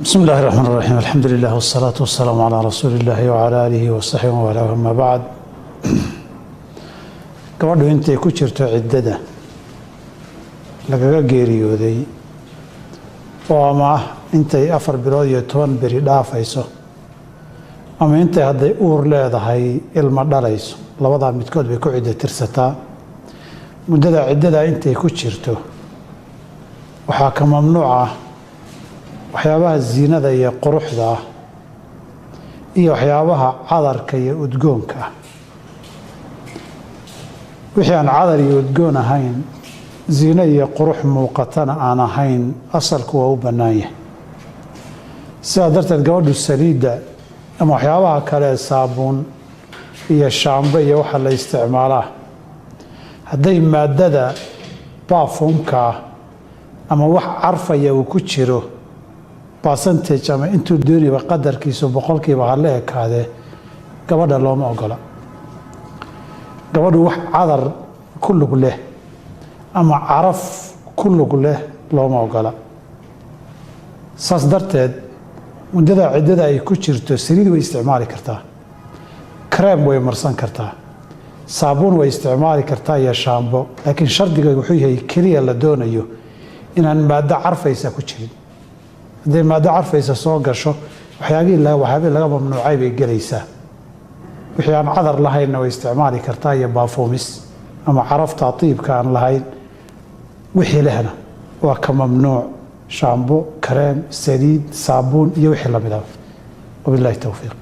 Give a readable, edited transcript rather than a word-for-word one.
بسم الله الرحمن الرحيم الحمد لله والصلاة والسلام على رسول الله وعلى آله وصحبه وله أما بعد gabadhu intay ku jirto ciddada lagaga geeriyooday oo ama intay 4 bilood iyo 10 beri dhaafayso ama intay hadday uur leedahay ilma dhalayso labada midkood bay ku cidda tirsataa muddada ciddada intay ku jirto waxaa ka mamnuuc ah waxyaabaha ziinada iyo quruxda iyo waxyaabaha cadarka iyo udgoonka wixii aan cadar iyo udgoon ahayn ziina iyo qurux muuqatana aan ahayn asalku waa u bannaan yahay sidaa darteed gabadhu saliidda ama waxyaabaha kale saabuun iyo shaambo iyo waxa la isticmaalaa hadday maadada baafuumka ama wax carfaya uu ku jiro percentage ama intuu dooniba qadarkiisu boqolkiiba ha la ekaadee gabadha looma ogola gabadhu wax cadar ku lug leh ama caraf ku lug leh looma ogola saas darteed muddada ciddada ay ku jirto saliid way isticmaali kartaa kareem way marsan kartaa saabuun way isticmaali kartaa iyo shaambo laakiin shardiga wuxuu yahay keliya la doonayo inaan maaddo carfaysa ku jirin hadday maaddo carfaysa soo gasho waxyaabihii laga mamnuucay bay gelaysaa wixii aan cadar lahaynna way isticmaali kartaa iyo baafuumis ama carafta tiibka aan lahayn wixii lehna waa ka mamnuuc shaambo kareem saliid saabuun iyo wixii la mid ah wabillahi tawfiiq